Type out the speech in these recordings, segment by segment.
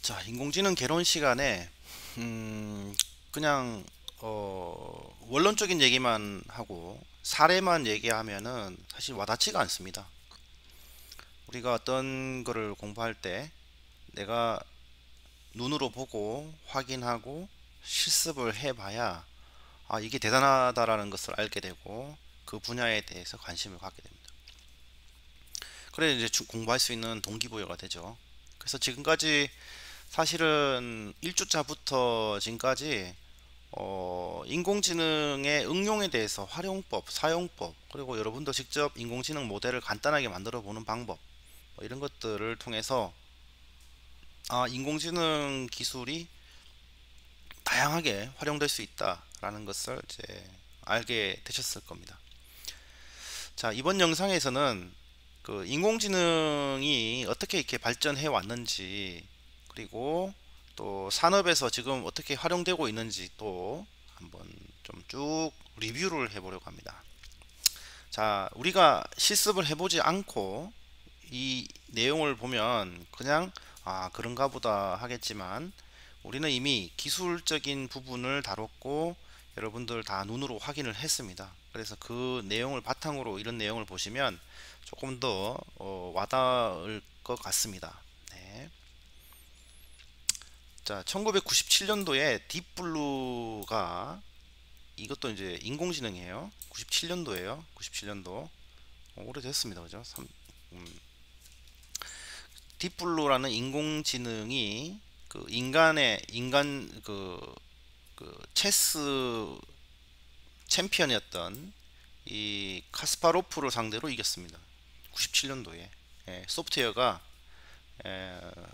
자, 인공지능 개론 시간에 그냥 원론적인 얘기만 하고 사례만 얘기하면은 사실 와닿지가 않습니다. 우리가 어떤 거를 공부할 때 내가 눈으로 보고 확인하고 실습을 해봐야 이게 대단하다라는 것을 알게 되고 그 분야에 대해서 관심을 갖게 됩니다. 그래 이제 공부할 수 있는 동기부여가 되죠. 그래서 지금까지 사실은 1주차부터 지금까지 인공지능의 응용에 대해서 활용법, 사용법, 그리고 여러분도 직접 인공지능 모델을 간단하게 만들어 보는 방법, 뭐 이런 것들을 통해서 인공지능 기술이 다양하게 활용될 수 있다라는 것을 이제 알게 되셨을 겁니다. 자, 이번 영상에서는 그 인공지능이 어떻게 이렇게 발전해 왔는지, 그리고 또 산업에서 지금 어떻게 활용되고 있는지 또 한번 좀 쭉 리뷰를 해보려고 합니다. 자, 우리가 실습을 해보지 않고 이 내용을 보면 그냥 그런가 보다 하겠지만, 우리는 이미 기술적인 부분을 다뤘고 여러분들 다 눈으로 확인을 했습니다. 그래서 그 내용을 바탕으로 이런 내용을 보시면 조금 더 와닿을 것 같습니다. 네. 자, 1997년도에 딥블루가, 이것도 이제 인공지능이에요. 97년도에요. 97년도. 오래됐습니다. 그죠? 딥블루라는 인공지능이 그 인간 그 체스 챔피언이었던 이 카스파로프를 상대로 이겼습니다. 97년도에.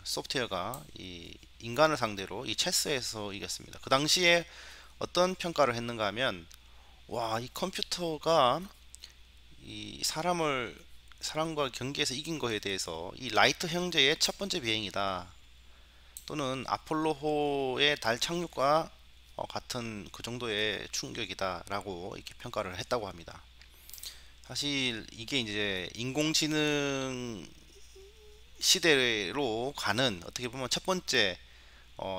소프트웨어가 이 인간을 상대로 이 체스에서 이겼습니다. 그 당시에 어떤 평가를 했는가 하면, 와, 이 컴퓨터가 이 사람과 경기에서 이긴 거에 대해서 이 라이트 형제의 첫 번째 비행이다, 또는 아폴로호의 달 착륙과 같은 그 정도의 충격이다라고 이렇게 평가를 했다고 합니다. 사실 이게 이제 인공지능 시대로 가는, 어떻게 보면 첫 번째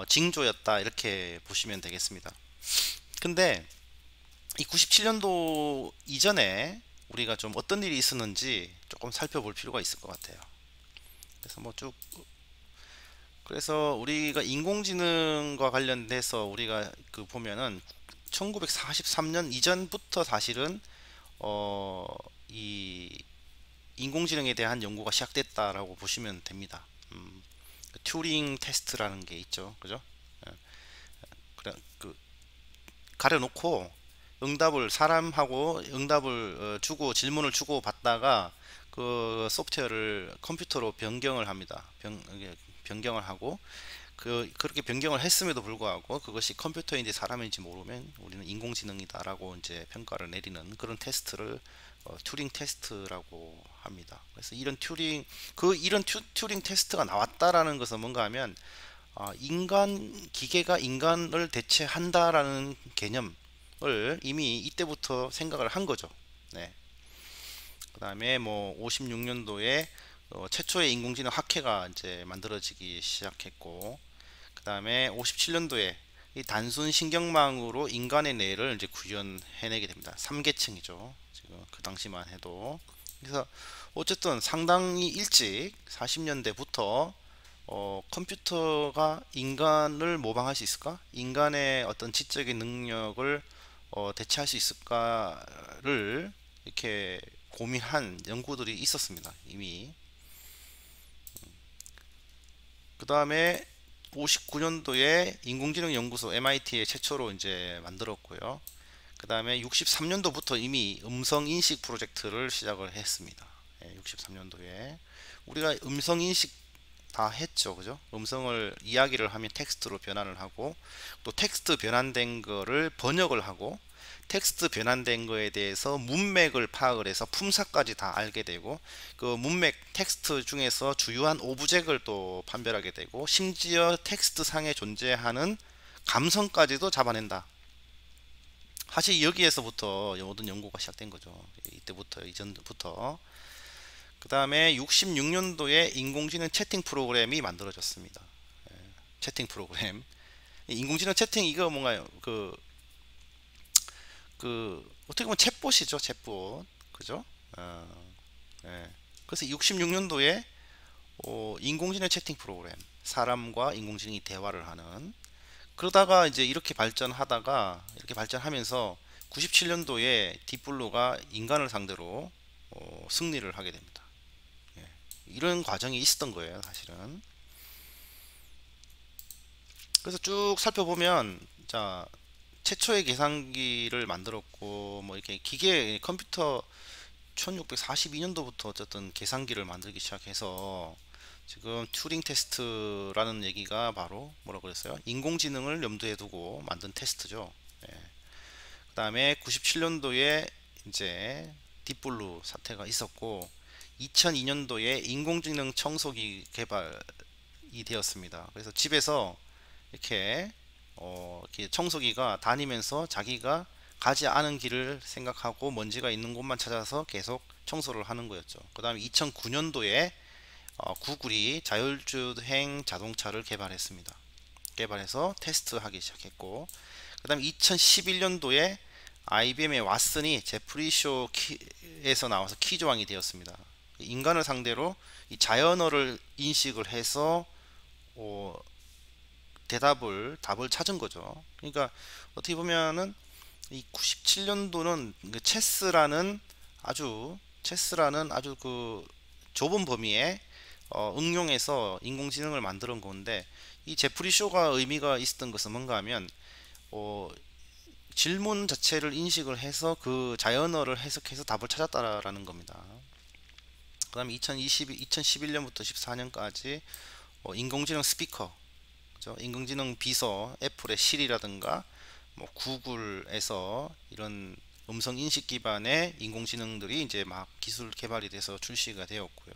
징조였다, 이렇게 보시면 되겠습니다. 근데 이 97년도 이전에 우리가 좀 어떤 일이 있었는지 조금 살펴볼 필요가 있을 것 같아요. 그래서 그래서 우리가 인공지능과 관련돼서 우리가 그 보면은 1943년 이전부터 사실은 이 인공지능에 대한 연구가 시작됐다라고 보시면 됩니다. 그 튜링 테스트라는 게 있죠, 그죠? 예, 그래, 그 가려놓고 사람하고 응답을 주고 질문을 주고 받다가 그 소프트웨어를 컴퓨터로 변경을 합니다. 변경을 하고, 그렇게 변경을 했음에도 불구하고 그것이 컴퓨터인지 사람인지 모르면 우리는 인공지능이다라고 이제 평가를 내리는 그런 테스트를 튜링 테스트라고 합니다. 그래서 이런 튜링 테스트가 나왔다라는 것은 뭔가 하면, 기계가 인간을 대체한다라는 개념을 이미 이때부터 생각을 한 거죠. 네. 그 다음에 뭐 56년도에 최초의 인공지능 학회가 이제 만들어지기 시작했고, 그 다음에 57년도에 이 단순 신경망으로 인간의 뇌를 이제 구현해내게 됩니다. 3계층이죠. 지금 그 당시만 해도. 그래서 어쨌든 상당히 일찍 40년대부터 컴퓨터가 인간을 모방할 수 있을까? 인간의 어떤 지적인 능력을 대체할 수 있을까를 이렇게 고민한 연구들이 있었습니다. 이미. 그 다음에 59년도에 인공지능 연구소 MIT에 최초로 이제 만들었고요. 그 다음에 63년도부터 이미 음성 인식 프로젝트를 시작을 했습니다. 63년도에 우리가 음성 인식 다 했죠, 그죠? 음성을 이야기를 하면 텍스트로 변환을 하고, 또 텍스트 변환된 거를 번역을 하고, 텍스트 변환된 거에 대해서 문맥을 파악을 해서 품사까지 다 알게 되고, 그 문맥 텍스트 중에서 주요한 오브젝을 또 판별하게 되고, 심지어 텍스트 상에 존재하는 감성까지도 잡아낸다. 사실 여기에서부터 모든 연구가 시작된 거죠. 이때부터, 이전부터. 그 다음에 66년도에 인공지능 채팅 프로그램이 만들어졌습니다. 채팅 프로그램. 인공지능 채팅 이거 뭔가요? 어떻게 보면 챗봇이죠, 챗봇. 그죠? 예. 그래서 66년도에 인공지능 채팅 프로그램, 사람과 인공지능이 대화를 하는. 그러다가 이제 이렇게 발전하면서 97년도에 딥블루가 인간을 상대로 승리를 하게 됩니다. 예. 이런 과정이 있었던 거예요, 사실은. 그래서 쭉 살펴보면, 자, 최초의 계산기를 만들었고, 뭐 이렇게 컴퓨터 1642년도부터 어쨌든 계산기를 만들기 시작해서 지금 튜링 테스트라는 얘기가 바로 뭐라고 그랬어요? 인공지능을 염두에 두고 만든 테스트죠. 예. 그 다음에 97년도에 이제 딥블루 사태가 있었고, 2002년도에 인공지능 청소기 개발이 되었습니다. 그래서 집에서 이렇게 이렇게 청소기가 다니면서 자기가 가지 않은 길을 생각하고 먼지가 있는 곳만 찾아서 계속 청소를 하는 거였죠. 그 다음에 2009년도에 구글이 자율주행 자동차를 개발했습니다. 개발해서 테스트하기 시작했고, 그 다음에 2011년도에 IBM의 왓슨이 제프리 쇼에서 나와서 키조왕이 되었습니다. 인간을 상대로 이 자연어를 인식을 해서 어, 답을 찾은 거죠. 그러니까 어떻게 보면은 이 97년도는 체스라는 아주 그 좁은 범위의 응용해서 인공지능을 만드는 건데, 이 제프리 쇼가 의미가 있었던 것은 뭔가 하면 어, 질문 자체를 인식을 해서 그 자연어를 해석해서 답을 찾았다라는 겁니다. 그 다음에 2011년부터 14년까지 인공지능 스피커, 그죠? 인공지능 비서, 애플의 시리라든가 뭐 구글에서 이런 음성 인식 기반의 인공지능들이 이제 막 기술 개발이 돼서 출시가 되었고요.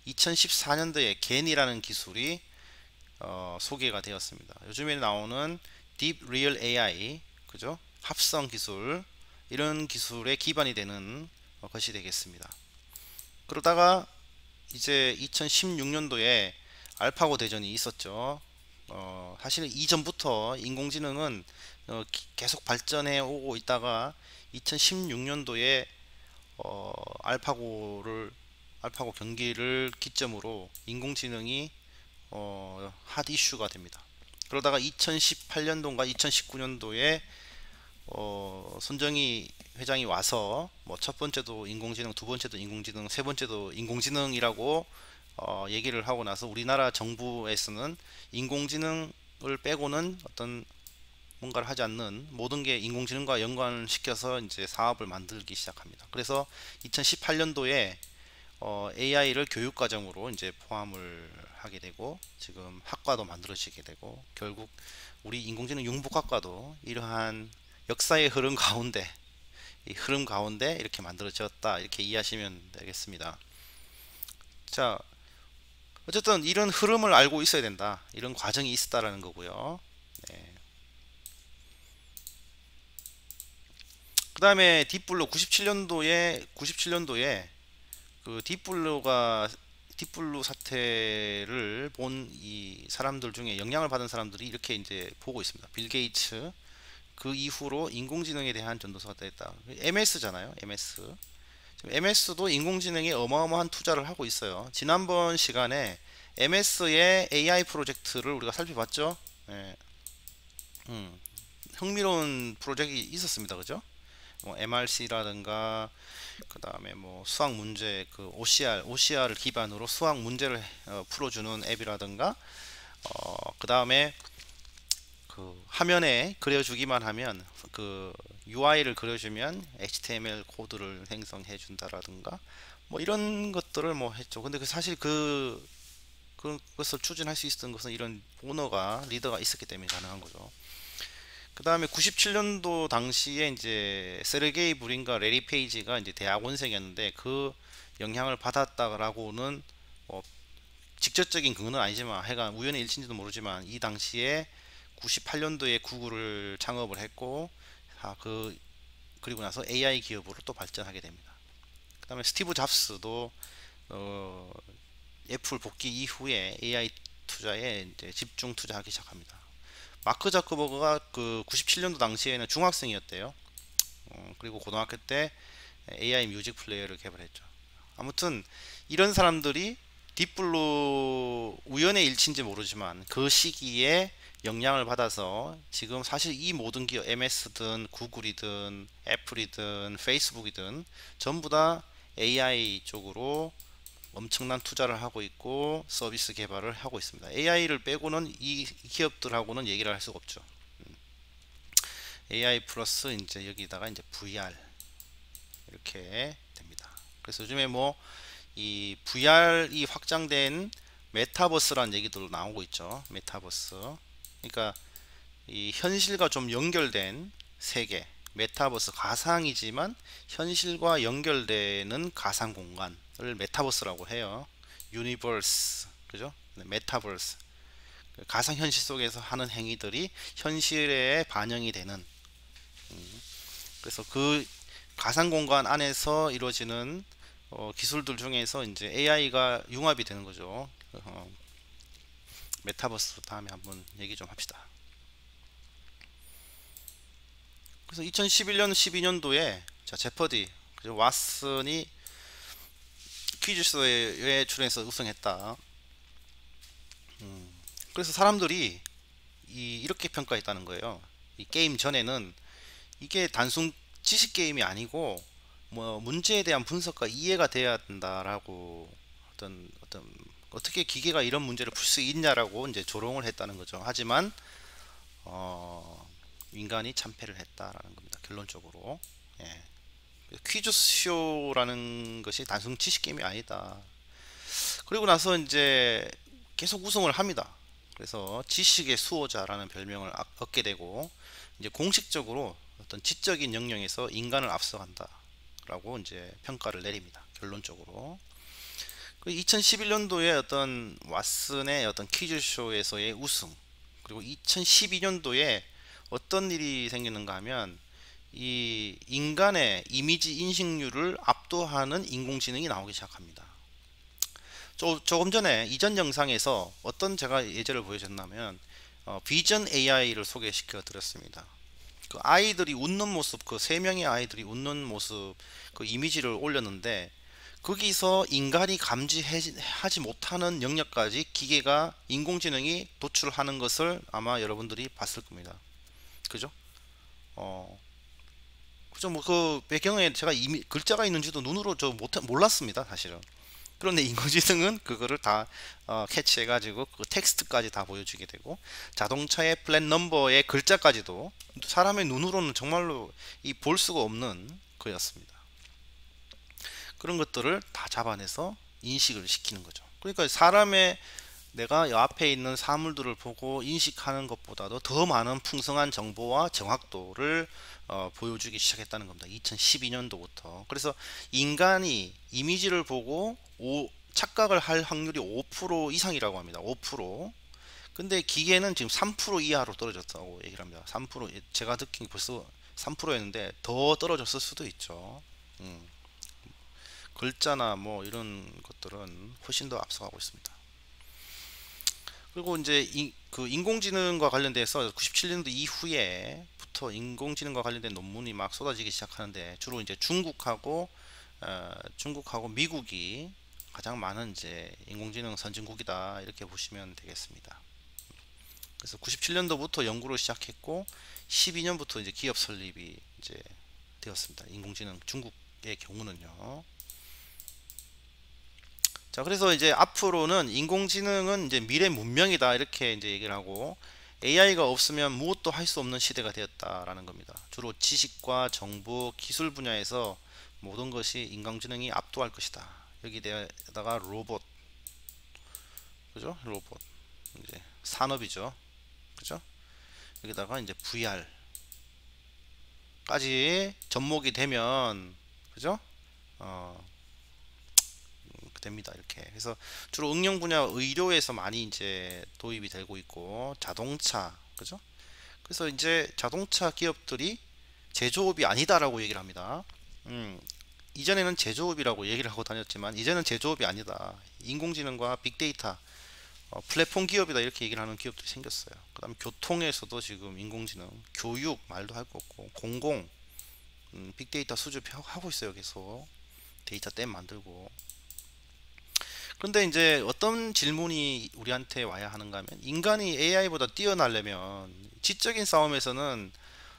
2014년도에 겐이라는 기술이 소개가 되었습니다. 요즘에 나오는 Deep Real AI, 그죠? 합성 기술, 이런 기술의 기반이 되는 것이 되겠습니다. 그러다가 이제 2016년도에 알파고 대전이 있었죠. 사실은 이전부터 인공지능은 계속 발전해 오고 있다가 2016년도에 알파고 경기를 기점으로 인공지능이 핫 이슈가 됩니다. 그러다가 2018년도인가 2019년도에 손정희 회장이 와서 뭐 첫 번째도 인공지능, 두 번째도 인공지능, 세 번째도 인공지능이라고 얘기를 하고 나서 우리나라 정부에서는 인공지능을 빼고는 어떤 뭔가를 하지 않는, 모든 게 인공지능과 연관시켜서 이제 사업을 만들기 시작합니다. 그래서 2018년도에 AI를 교육과정으로 이제 포함을 하게 되고, 지금 학과도 만들어지게 되고, 결국 우리 인공지능 융복학과도 이러한 역사의 흐름 가운데 이렇게 만들어졌다, 이렇게 이해하시면 되겠습니다. 자, 어쨌든 이런 흐름을 알고 있어야 된다, 이런 과정이 있었다라는 거고요. 네. 그 다음에 딥블루 97년도에 그 딥블루 사태를 본 이 사람들 중에 영향을 받은 사람들이 이렇게 이제 보고 있습니다. 빌 게이츠, 그 이후로 인공지능에 대한 전도서가 됐다. MS잖아요. MS도 인공지능에 어마어마한 투자를 하고 있어요. 지난번 시간에 MS의 AI 프로젝트를 우리가 살펴봤죠. 예, 흥미로운 프로젝트가 있었습니다. 그죠? 뭐 MRC라든가 그 다음에 뭐 수학 문제, 그 OCR을 기반으로 수학 문제를 풀어주는 앱이라든가, 그 다음에 그 화면에 그려주기만 하면, 그 UI를 그려주면 HTML 코드를 생성해 준다라든가, 뭐 이런 것들을 뭐 했죠. 근데 사실 그것을 추진할 수 있었던 것은 이런 리더가 있었기 때문에 가능한 거죠. 그 다음에 97년도 당시에 이제 세르게이 브린과 레리 페이지가 이제 대학원생이었는데, 그 영향을 받았다라고는 직접적인 근거는 아니지만 해가 우연의 일치인지도 모르지만, 이 당시에 98년도에 구글을 창업을 했고, 그리고 나서 AI 기업으로 또 발전하게 됩니다. 그 다음에 스티브 잡스도 애플 복귀 이후에 AI 투자에 이제 집중 투자하기 시작합니다. 마크 자크버그가 그 97년도 당시에는 중학생이었대요. 그리고 고등학교 때 AI 뮤직 플레이어를 개발했죠. 아무튼 이런 사람들이 딥블루 우연의 일치인지 모르지만 그 시기에 영향을 받아서 지금 사실 이 모든 기업 MS든 구글이든 애플이든 페이스북이든 전부 다 AI 쪽으로 엄청난 투자를 하고 있고 서비스 개발을 하고 있습니다. AI를 빼고는 이 기업들하고는 얘기를 할 수가 없죠. AI 플러스 이제 여기다가 이제 VR 이렇게 됩니다. 그래서 요즘에 뭐 이 VR이 확장된 메타버스라는 얘기도 나오고 있죠. 메타버스. 그러니까 이 현실과 좀 연결된 세계, 메타버스 가상이지만 현실과 연결되는 가상 공간을 메타버스라고 해요. 유니버스, 그죠? 네, 메타버스. 가상 현실 속에서 하는 행위들이 현실에 반영이 되는. 그래서 그 가상 공간 안에서 이루어지는 기술들 중에서 이제 AI가 융합이 되는 거죠. 메타버스 다음에 한번 얘기 좀 합시다. 그래서 2011년, 12년도에 자 제퍼디, 그죠? 왓슨이 퀴즈쇼에 출연해서 우승했다. 그래서 사람들이 이렇게 평가했다는 거예요. 이 게임 전에는 이게 단순 지식 게임이 아니고 뭐 문제에 대한 분석과 이해가 돼야 된다라고 어떤 어떻게 기계가 이런 문제를 풀 수 있냐라고 이제 조롱을 했다는 거죠. 하지만 인간이 참패를 했다라는 겁니다. 결론적으로. 예. 퀴즈쇼라는 것이 단순 지식 게임이 아니다. 그리고 나서 이제 계속 우승을 합니다. 그래서 지식의 수호자라는 별명을 얻게 되고 이제 공식적으로 어떤 지적인 영역에서 인간을 앞서간다라고 이제 평가를 내립니다. 결론적으로. 2011년도에 어떤 왓슨의 어떤 퀴즈쇼에서의 우승, 그리고 2012년도에 어떤 일이 생기는가 하면 이 인간의 이미지 인식률을 압도하는 인공지능이 나오기 시작합니다. 조금 전에 이전 영상에서 어떤 제가 예제를 보여줬냐면 비전 AI를 소개시켜 드렸습니다. 그 아이들이 웃는 모습, 그 세 명의 아이들이 웃는 모습 그 이미지를 올렸는데 거기서 인간이 감지하지 못하는 영역까지 기계가 인공지능이 도출하는 것을 아마 여러분들이 봤을 겁니다. 그죠? 그죠? 뭐 그 배경에 제가 이미 글자가 있는지도 눈으로 몰랐습니다, 사실은. 그런데 인공지능은 그거를 다 캐치해가지고 그 텍스트까지 다 보여주게 되고 자동차의 플랫 넘버의 글자까지도 사람의 눈으로는 정말로 볼 수가 없는 거였습니다. 그런 것들을 다 잡아내서 인식을 시키는 거죠. 그러니까 사람의 내가 앞에 있는 사물들을 보고 인식하는 것보다도 더 많은 풍성한 정보와 정확도를 보여주기 시작했다는 겁니다. 2012년도부터. 그래서 인간이 이미지를 보고 착각을 할 확률이 5% 이상이라고 합니다. 5%. 근데 기계는 지금 3% 이하로 떨어졌다고 얘기를 합니다. 3%, 제가 듣긴 벌써 3%였는데 더 떨어졌을 수도 있죠. 글자나 뭐 이런 것들은 훨씬 더 앞서가고 있습니다. 그리고 이제 그 인공지능과 관련돼서 97년도 이후에부터 인공지능과 관련된 논문이 막 쏟아지기 시작하는데 주로 이제 중국하고 미국이 가장 많은 이제 인공지능 선진국이다 이렇게 보시면 되겠습니다. 그래서 97년도부터 연구를 시작했고 12년부터 이제 기업 설립이 이제 되었습니다. 인공지능 중국의 경우는요. 자, 그래서 이제 앞으로는 인공지능은 이제 미래 문명이다 이렇게 이제 얘기를 하고 AI가 없으면 무엇도 할 수 없는 시대가 되었다라는 겁니다. 주로 지식과 정보, 기술 분야에서 모든 것이 인공지능이 압도할 것이다. 여기다가 로봇, 그죠? 로봇 이제 산업이죠, 그죠? 여기다가 이제 VR까지 접목이 되면, 그죠? 됩니다. 이렇게 해서 주로 응용 분야 의료에서 많이 이제 도입이 되고 있고 자동차, 그죠? 그래서 이제 자동차 기업들이 제조업이 아니다라고 얘기를 합니다. 이전에는 제조업이라고 얘기를 하고 다녔지만 이제는 제조업이 아니다. 인공지능과 빅데이터 플랫폼 기업이다 이렇게 얘기를 하는 기업들이 생겼어요. 그 다음에 교통에서도 지금 인공지능, 교육 말도 할 거 없고, 공공, 빅데이터 수집하고 있어요. 계속 데이터 댐 만들고. 근데 이제 어떤 질문이 우리한테 와야 하는가 하면, 인간이 AI보다 뛰어나려면 지적인 싸움에서는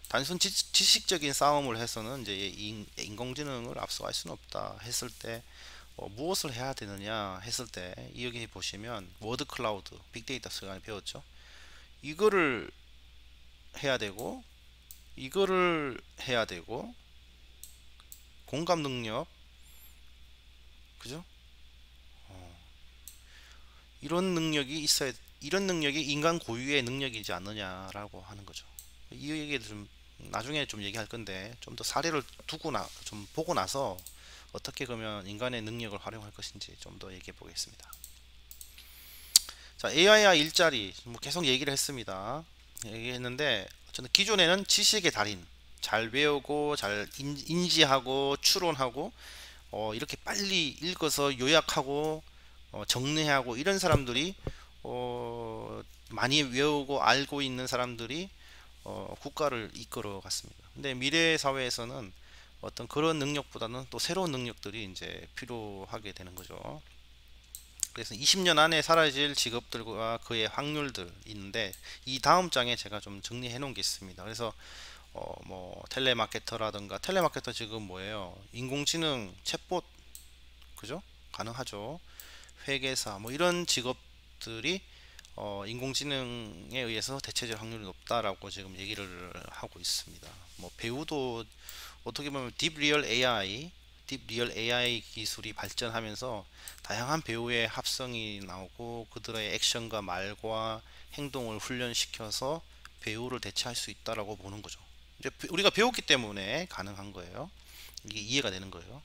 단순 지식적인 싸움을 해서는 이제 인공지능을 앞서갈 수는 없다 했을 때, 무엇을 해야 되느냐 했을 때, 여기 보시면 워드 클라우드, 빅데이터 시간에 배웠죠. 이거를 해야 되고, 이거를 해야 되고, 공감 능력, 그죠? 이런 능력이 있어야, 이런 능력이 인간 고유의 능력이지 않느냐라고 하는 거죠. 이 얘기를 좀 나중에 좀 얘기할 건데, 좀 더 사례를 좀 보고 나서 어떻게 그러면 인간의 능력을 활용할 것인지 좀 더 얘기해 보겠습니다. 자, AI와 일자리 뭐 계속 얘기를 했습니다. 얘기했는데, 저는 기존에는 지식의 달인, 잘 외우고 잘 인지하고 추론하고, 이렇게 빨리 읽어서 요약하고, 정리하고, 이런 사람들이, 많이 외우고 알고 있는 사람들이, 국가를 이끌어 갔습니다. 근데 미래 사회에서는 어떤 그런 능력보다는 또 새로운 능력들이 이제 필요하게 되는 거죠. 그래서 20년 안에 사라질 직업들과 그의 확률들 있는데, 이 다음 장에 제가 좀 정리해 놓은 게 있습니다. 그래서 뭐 텔레마케터라든가, 텔레마케터 지금 뭐예요? 인공지능 챗봇, 그죠? 가능하죠. 회계사 뭐 이런 직업들이 인공지능에 의해서 대체될 확률이 높다라고 지금 얘기를 하고 있습니다. 뭐 배우도 어떻게 보면 딥 리얼 AI 기술이 발전하면서 다양한 배우의 합성이 나오고, 그들의 액션과 말과 행동을 훈련시켜서 배우를 대체할 수 있다라고 보는 거죠. 이제 우리가 배웠기 때문에 가능한 거예요. 이게 이해가 되는 거예요.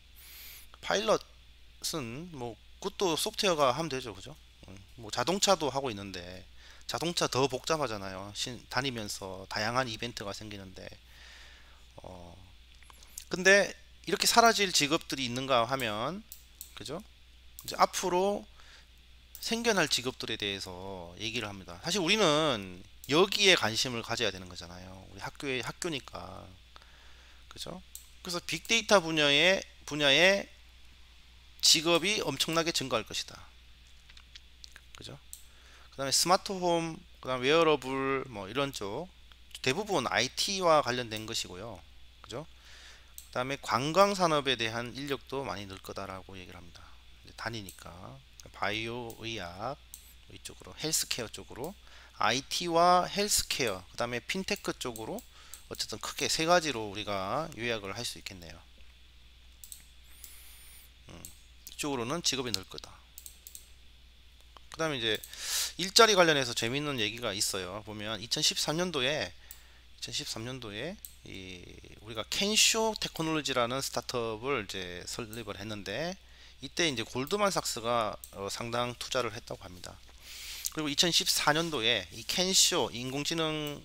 파일럿은 뭐 그것도 소프트웨어가 하면 되죠, 그죠? 뭐 자동차도 하고 있는데, 자동차 더 복잡하잖아요. 다니면서 다양한 이벤트가 생기는데, 어, 근데 이렇게 사라질 직업들이 있는가 하면, 그죠? 이제 앞으로 생겨날 직업들에 대해서 얘기를 합니다. 사실 우리는 여기에 관심을 가져야 되는 거잖아요. 우리 학교니까, 그죠? 그래서 빅데이터 분야의 직업이 엄청나게 증가할 것이다. 그죠? 그 다음에 스마트홈, 그 다음 웨어러블, 뭐 이런 쪽 대부분 IT와 관련된 것이고요. 그죠? 그 다음에 관광 산업에 대한 인력도 많이 늘 거다라고 얘기를 합니다. 다니니까 바이오 의학 이쪽으로, 헬스케어 쪽으로, IT와 헬스케어, 그 다음에 핀테크 쪽으로, 어쨌든 크게 세 가지로 우리가 요약을 할 수 있겠네요. 이쪽으로는 직업이 늘 거다. 그 다음에 이제 일자리 관련해서 재밌는 얘기가 있어요. 보면 2013년도에 우리가 캔쇼 테크놀로지라는 스타트업을 이제 설립을 했는데, 이때 이제 골드만삭스가 상당 투자를 했다고 합니다. 그리고 2014년도에 이 캔쇼, 인공지능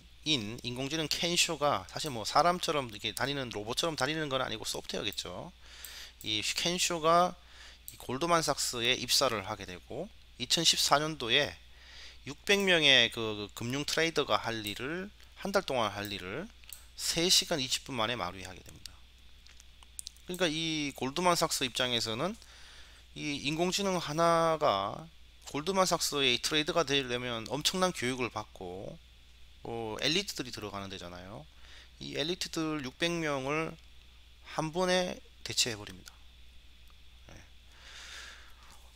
캔쇼가 사실 뭐 사람처럼 이렇게 다니는, 로봇처럼 다니는 건 아니고 소프트웨어겠죠. 이 캔쇼가 골드만삭스에 입사를 하게 되고, 2014년도에 600명의 그 금융 트레이더가 할 일을, 한 달 동안 할 일을 3시간 20분 만에 마무리하게 됩니다. 그러니까 이 골드만삭스 입장에서는 이 인공지능 하나가 골드만삭스의 트레이드가 되려면 엄청난 교육을 받고, 엘리트들이 들어가는 데잖아요. 이 엘리트들 600명을 한 번에 대체해 버립니다.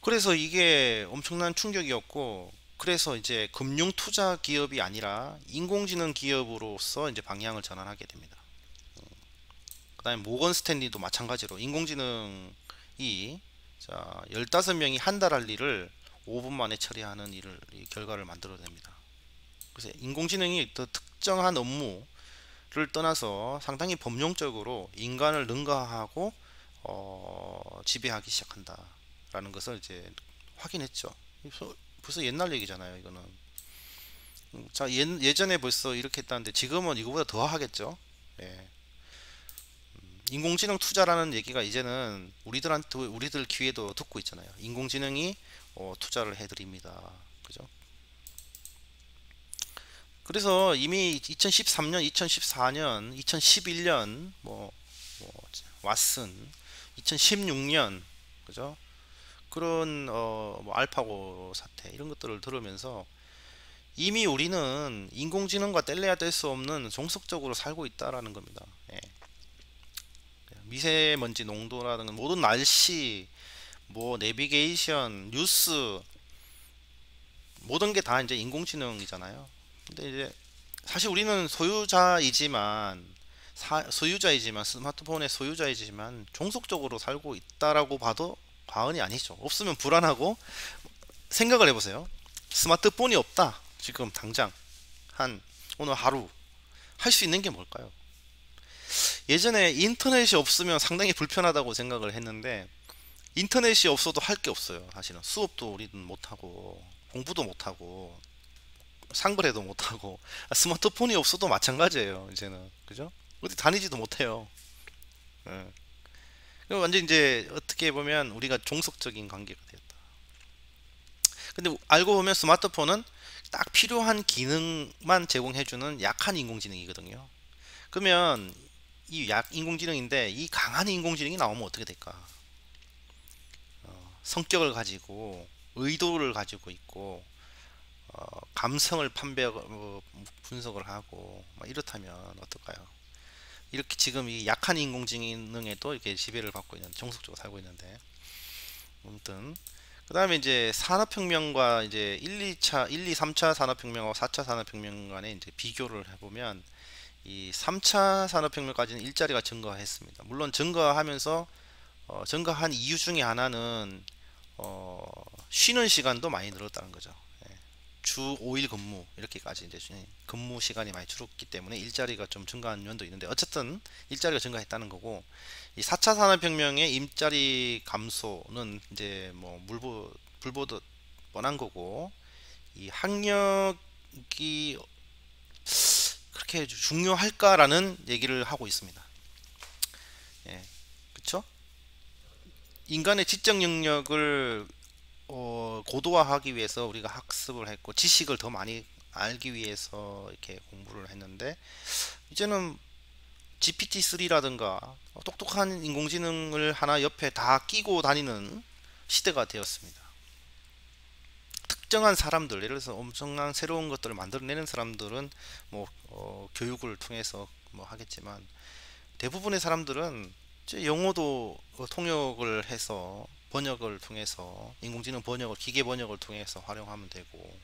그래서 이게 엄청난 충격이었고, 그래서 이제 금융 투자 기업이 아니라 인공지능 기업으로서 이제 방향을 전환하게 됩니다. 그다음에 모건 스탠리도 마찬가지로 인공지능이, 자, 15명이 한 달 할 일을 5분 만에 처리하는 이 결과를 만들어냅니다. 그래서 인공지능이 더 특정한 업무를 떠나서 상당히 범용적으로 인간을 능가하고 지배하기 시작한다라는 것을 이제 확인했죠. 벌써 옛날 얘기잖아요, 이거는. 자, 예전에 벌써 이렇게 했다는데 지금은 이거보다 더 하겠죠. 예. 인공지능 투자라는 얘기가 이제는 우리들 귀에도 듣고 있잖아요. 인공지능이 투자를 해드립니다. 그죠? 그래서 이미 2013년, 2014년, 2011년 뭐 왓슨, 2016년 그죠? 그런 뭐 알파고 사태 이런 것들을 들으면서 이미 우리는 인공지능과 뗄래야 뗄 수 없는 종속적으로 살고 있다라는 겁니다. 예. 미세먼지 농도라든가 모든 날씨, 뭐 내비게이션, 뉴스 모든 게 다 이제 인공지능이잖아요. 근데 이제 사실 우리는 소유자이지만 스마트폰의 소유자이지만 종속적으로 살고 있다라고 봐도 과언이 아니죠. 없으면 불안하고 생각을 해보세요. 스마트폰이 없다. 지금 당장 한 오늘 하루 할 수 있는 게 뭘까요? 예전에 인터넷이 없으면 상당히 불편하다고 생각을 했는데 인터넷이 없어도 할 게 없어요. 사실은 수업도 우리는 못하고 공부도 못하고 상거래도 못하고 스마트폰이 없어도 마찬가지예요. 이제는 그죠? 어디 다니지도 못해요. 예. 완전 이제 어떻게 보면 우리가 종속적인 관계가 되었다. 근데 알고 보면 스마트폰은 딱 필요한 기능만 제공해주는 약한 인공지능이거든요. 그러면 이 약 인공지능인데 이 강한 인공지능이 나오면 어떻게 될까? 성격을 가지고 의도를 가지고 있고 감성을 분석을 하고 막 이렇다면 어떨까요? 이렇게 지금 이 약한 인공지능에도 이렇게 지배를 받고 있는 종속적으로 살고 있는데 아무튼 그 다음에 이제 산업혁명과 이제 1, 2, 3차 산업혁명과 4차 산업혁명 간에 이제 비교를 해보면 이 3차 산업혁명까지는 일자리가 증가했습니다. 물론 증가하면서 증가한 이유 중에 하나는 쉬는 시간도 많이 늘었다는 거죠. 예. 주 5일 근무 이렇게까지 이제 근무 시간이 많이 줄었기 때문에 일자리가 좀 증가한 면도 있는데 어쨌든 일자리가 증가했다는 거고 이 4차 산업혁명의 일자리 감소는 이제 뭐 불보듯 뻔한 거고 이 학력이 그렇게 중요할까라는 얘기를 하고 있습니다. 예, 그쵸? 인간의 지적 능력을 고도화하기 위해서 우리가 학습을 했고 지식을 더 많이 알기 위해서 이렇게 공부를 했는데 이제는 GPT-3라든가 똑똑한 인공지능을 하나 옆에 다 끼고 다니는 시대가 되었습니다. 특정한 사람들, 예를 들어서 엄청난 새로운 것들을 만들어내는 사람들은 뭐 교육을 통해서 뭐 하겠지만 대부분의 사람들은 이제 영어도 통역을 해서 번역을 통해서 인공지능 번역을 기계 번역을 통해서 활용하면 되고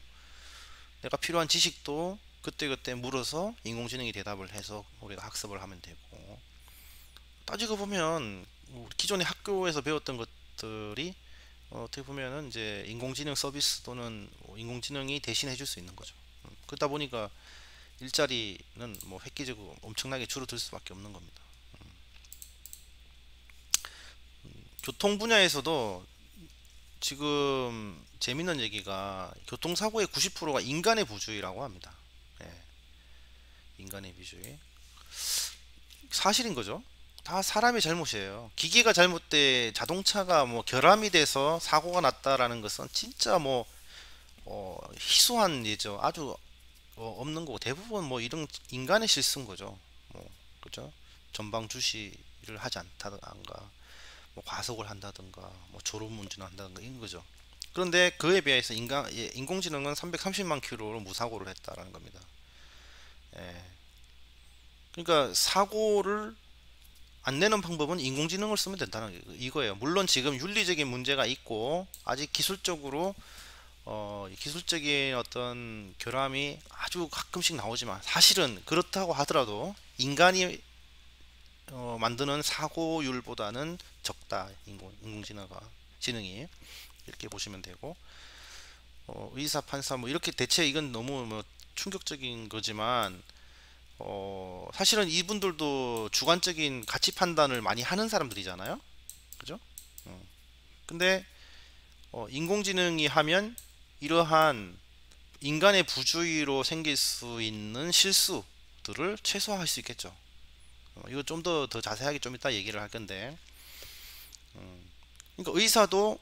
내가 필요한 지식도 그때그때 물어서 인공지능이 대답을 해서 우리가 학습을 하면 되고 따지고 보면 기존의 학교에서 배웠던 것들이 어떻게 보면은 이제 인공지능 서비스 또는 인공지능이 대신해 줄 수 있는 거죠. 그러다 보니까 일자리는 뭐 획기적으로 엄청나게 줄어들 수밖에 없는 겁니다. 교통 분야에서도 지금 재밌는 얘기가 교통사고의 90%가 인간의 부주의라고 합니다. 예, 인간의 부주의. 사실인 거죠. 다 사람의 잘못이에요. 기계가 잘못돼 자동차가 뭐 결함이 돼서 사고가 났다라는 것은 진짜 뭐 희소한 예죠. 아주 없는 거고 대부분 뭐 이런 인간의 실수인 거죠. 뭐 그죠? 전방 주시를 하지 않다든가 뭐 과속을 한다든가 뭐 졸음 운전을 한다든가 이런 거죠. 그런데 그에 비해서 인공지능은 330만 킬로로 무사고를 했다라는 겁니다. 예. 그러니까 사고를 안 내는 방법은 인공지능을 쓰면 된다는 이거예요. 물론 지금 윤리적인 문제가 있고 아직 기술적인 어떤 결함이 아주 가끔씩 나오지만 사실은 그렇다고 하더라도 인간이 만드는 사고율보다는 적다. 지능이 이렇게 보시면 되고 의사 판사 뭐 이렇게 대체 이건 너무 뭐 충격적인 거지만 사실은 이분들도 주관적인 가치 판단을 많이 하는 사람들이잖아요. 그죠? 근데 인공지능이 하면 이러한 인간의 부주의로 생길 수 있는 실수들을 최소화할 수 있겠죠. 이거 좀 더 자세하게 좀 이따 얘기를 할 건데 그러니까 의사도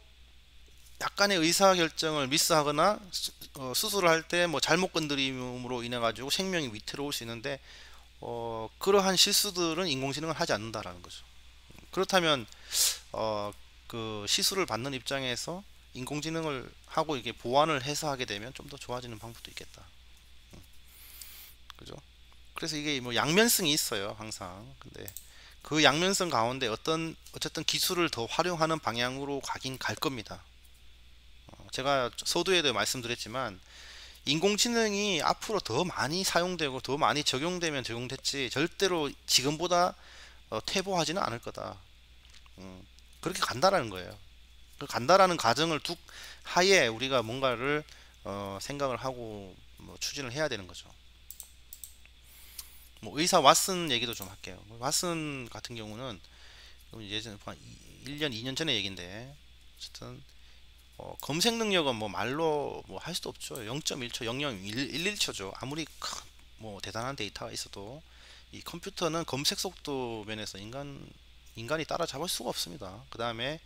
약간의 의사결정을 미스하거나 수술을 할 때 뭐 잘못 건드림으로 인해 가지고 생명이 위태로울 수 있는데 그러한 실수들은 인공지능은 하지 않는다라는 거죠. 그렇다면 어, 그 시술을 받는 입장에서 인공지능을 하고 이게 보완을 해서 하게 되면 좀 더 좋아지는 방법도 있겠다. 그죠? 그래서 이게 뭐 양면성이 있어요, 항상. 근데 그 양면성 가운데 어쨌든 기술을 더 활용하는 방향으로 가긴 갈 겁니다. 제가 서두에도 말씀드렸지만 인공지능이 앞으로 더 많이 사용되고 더 많이 적용되면 적용됐지 절대로 지금보다 퇴보하지는 않을 거다. 음, 그렇게 간다라는 거예요. 그 간다라는 가정을 두 하에 우리가 뭔가를 생각을 하고 뭐 추진을 해야 되는 거죠. 뭐 의사 왓슨 얘기도 좀 할게요. 왓슨 같은 경우는 예전 한 1년, 2년 전의 얘기인데 어쨌든 검색 능력은 뭐 말로 뭐 할 수도 없죠. 0.1초, 0.011초죠. 아무리 뭐 대단한 데이터가 있어도 이 컴퓨터는 검색 속도 면에서 인간이 따라잡을 수가 없습니다. 그 다음에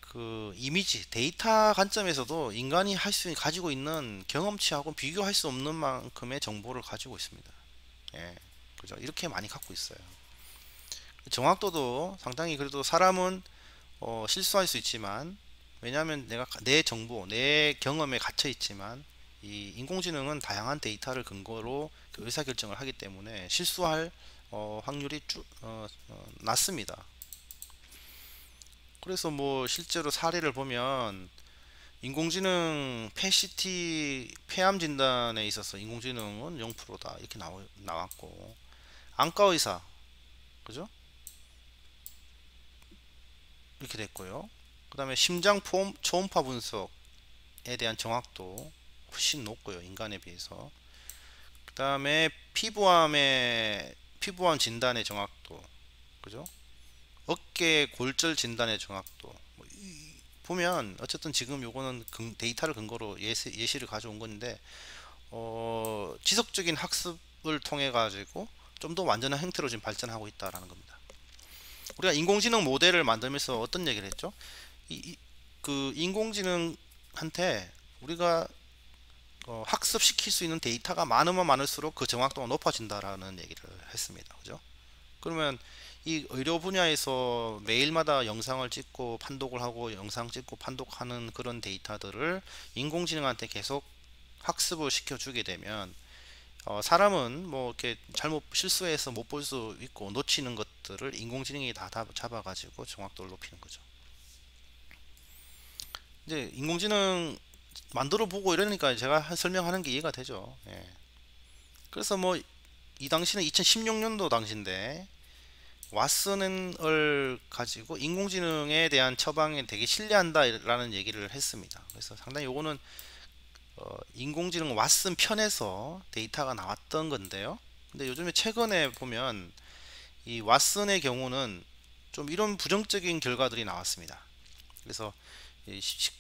그 이미지, 데이터 관점에서도 인간이 가지고 있는 경험치하고 비교할 수 없는 만큼의 정보를 가지고 있습니다. 예, 그죠? 이렇게 많이 갖고 있어요. 정확도도 상당히 그래도 사람은 실수할 수 있지만 왜냐하면 내가 내 정보, 내 경험에 갇혀 있지만 이 인공지능은 다양한 데이터를 근거로 그 의사결정을 하기 때문에 실수할 확률이 낮습니다. 그래서 뭐 실제로 사례를 보면 인공지능 PET 폐암 진단에 있어서 인공지능은 0%다 이렇게 나왔고 안과 의사 그죠? 이렇게 됐고요. 그 다음에 심장 초음파 분석에 대한 정확도 훨씬 높고요. 인간에 비해서. 그 다음에 피부암 진단의 정확도 그죠? 어깨 골절 진단의 정확도 뭐 보면 어쨌든 지금 요거는 데이터를 근거로 예시를 가져온 건데 지속적인 학습을 통해 가지고 좀 더 완전한 형태로 지금 발전하고 있다라는 겁니다. 우리가 인공지능 모델을 만들면서 어떤 얘기를 했죠? 그 인공지능한테 우리가 학습시킬 수 있는 데이터가 많으면 많을수록 그 정확도가 높아진다라는 얘기를 했습니다. 그죠? 그러면 이 의료 분야에서 매일마다 영상을 찍고 판독을 하고 영상 찍고 판독하는 그런 데이터들을 인공지능한테 계속 학습을 시켜주게 되면 사람은 뭐 이렇게 잘못 실수해서 못 볼 수 있고 놓치는 것들을 인공지능이 다 잡아가지고 정확도를 높이는 거죠. 이제 인공지능 만들어 보고 이러니까 제가 설명하는 게 이해가 되죠. 예. 그래서 뭐 이 당시는 2016년도 당시인데 왓슨을 가지고 인공지능에 대한 처방에 되게 신뢰한다라는 얘기를 했습니다. 그래서 상당히 요거는 인공지능 왓슨 편에서 데이터가 나왔던 건데요. 근데 요즘에 최근에 보면 이 왓슨의 경우는 좀 이런 부정적인 결과들이 나왔습니다. 그래서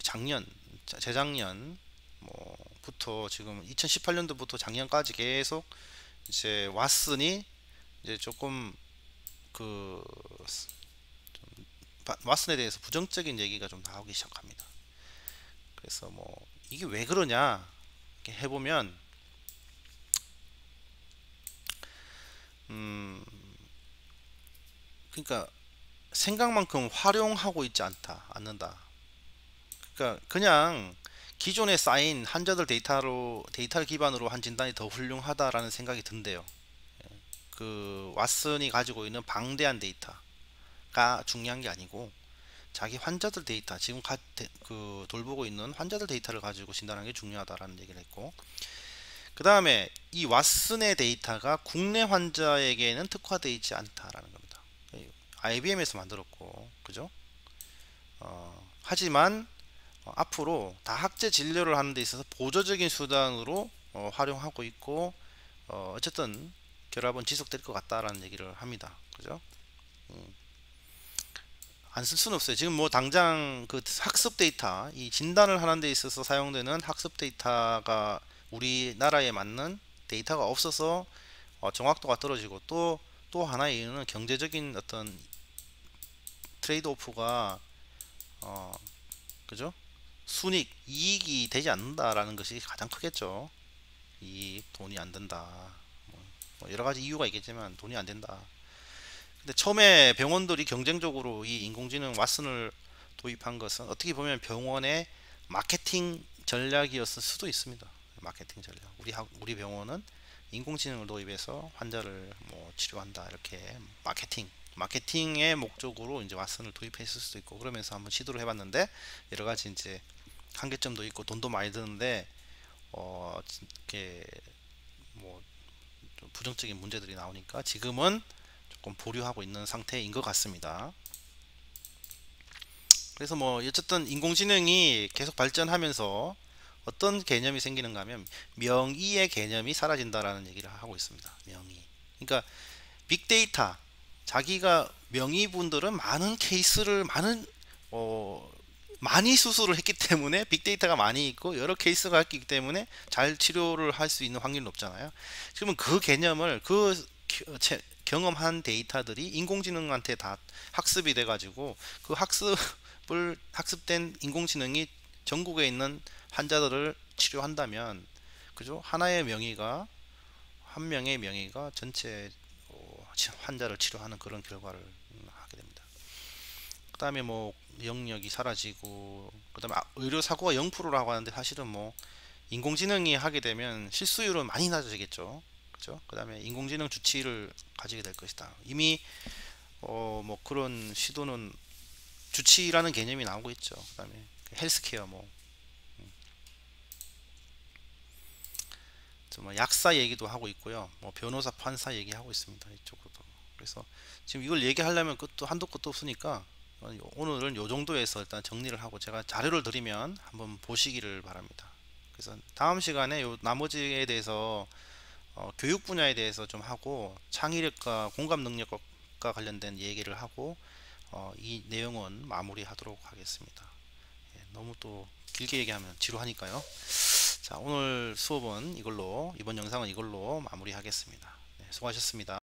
작년, 재작년 뭐부터 지금 2018년도부터 작년까지 계속 이제 왓슨이 이제 조금 그 왓슨에 대해서 부정적인 얘기가 좀 나오기 시작합니다. 그래서 뭐 이게 왜 그러냐 이렇게 해보면 음 그러니까 생각만큼 활용하고 있지 않는다. 그러니까 그냥 기존에 쌓인 환자들 데이터를 기반으로 한 진단이 더 훌륭하다라는 생각이 든대요. 그 왓슨이 가지고 있는 방대한 데이터가 중요한 게 아니고 자기 환자들 데이터 지금 그 돌보고 있는 환자들 데이터를 가지고 진단하는 게 중요하다라는 얘기를 했고 그 다음에 이 왓슨의 데이터가 국내 환자에게는 특화되어 있지 않다라는 겁니다. IBM에서 만들었고 그죠? 하지만 앞으로 다학제 진료를 하는 데 있어서 보조적인 수단으로 활용하고 있고 어쨌든 결합은 지속될 것 같다라는 얘기를 합니다. 그죠? 안 쓸 수는 없어요. 지금 뭐 당장 그 학습 데이터, 이 진단을 하는 데 있어서 사용되는 학습 데이터가 우리나라에 맞는 데이터가 없어서 정확도가 떨어지고 또 하나의 이유는 경제적인 어떤 트레이드 오프가 그죠? 순익, 이익이 되지 않는다라는 것이 가장 크겠죠. 이 돈이 안 된다. 뭐 여러 가지 이유가 있겠지만 돈이 안 된다. 근데 처음에 병원들이 경쟁적으로 이 인공지능 왓슨을 도입한 것은 어떻게 보면 병원의 마케팅 전략이었을 수도 있습니다. 마케팅 전략. 우리 병원은 인공지능을 도입해서 환자를 뭐 치료한다 이렇게 마케팅의 목적으로 이제 왓슨을 도입했을 수도 있고 그러면서 한번 시도를 해봤는데 여러 가지 이제 한계점도 있고 돈도 많이 드는데 이렇게 뭐 부정적인 문제들이 나오니까 지금은 조금 보류하고 있는 상태인 것 같습니다. 그래서 뭐 어쨌든 인공지능이 계속 발전하면서 어떤 개념이 생기는가 하면 명의의 개념이 사라진다라는 얘기를 하고 있습니다. 명의. 그러니까 빅데이터 자기가 명의분들은 많은 케이스를 어, 많이 수술을 했기 때문에 빅데이터가 많이 있고 여러 케이스가 있기 때문에 잘 치료를 할 수 있는 확률이 높잖아요. 그러면 그 개념을 경험한 데이터들이 인공지능한테 다 학습이 돼 가지고 그 학습된 인공지능이 전국에 있는 환자들을 치료한다면 그죠? 한 명의 명의가 전체 환자를 치료하는 그런 결과를 하게 됩니다. 그 다음에 뭐 영역이 사라지고 그 다음에 의료 사고가 0%라고 하는데 사실은 뭐 인공지능이 하게 되면 실수율은 많이 낮아지겠죠. 그죠? 그 다음에 인공지능 주치의를 가지게 될 것이다. 이미 뭐 그런 시도는 주치의라는 개념이 나오고 있죠. 그 다음에 헬스케어 뭐 약사 얘기도 하고 있고요. 뭐 변호사, 판사 얘기하고 있습니다. 이쪽으로도. 그래서 지금 이걸 얘기하려면 끝도 한도 끝도 없으니까 오늘은 요 정도에서 일단 정리를 하고 제가 자료를 드리면 한번 보시기를 바랍니다. 그래서 다음 시간에 요 나머지에 대해서 교육 분야에 대해서 좀 하고 창의력과 공감 능력과 관련된 얘기를 하고 이 내용은 마무리하도록 하겠습니다. 예, 너무 또 길게 얘기하면 지루하니까요. 자, 오늘 수업은 이번 영상은 이걸로 마무리하겠습니다. 네, 수고하셨습니다.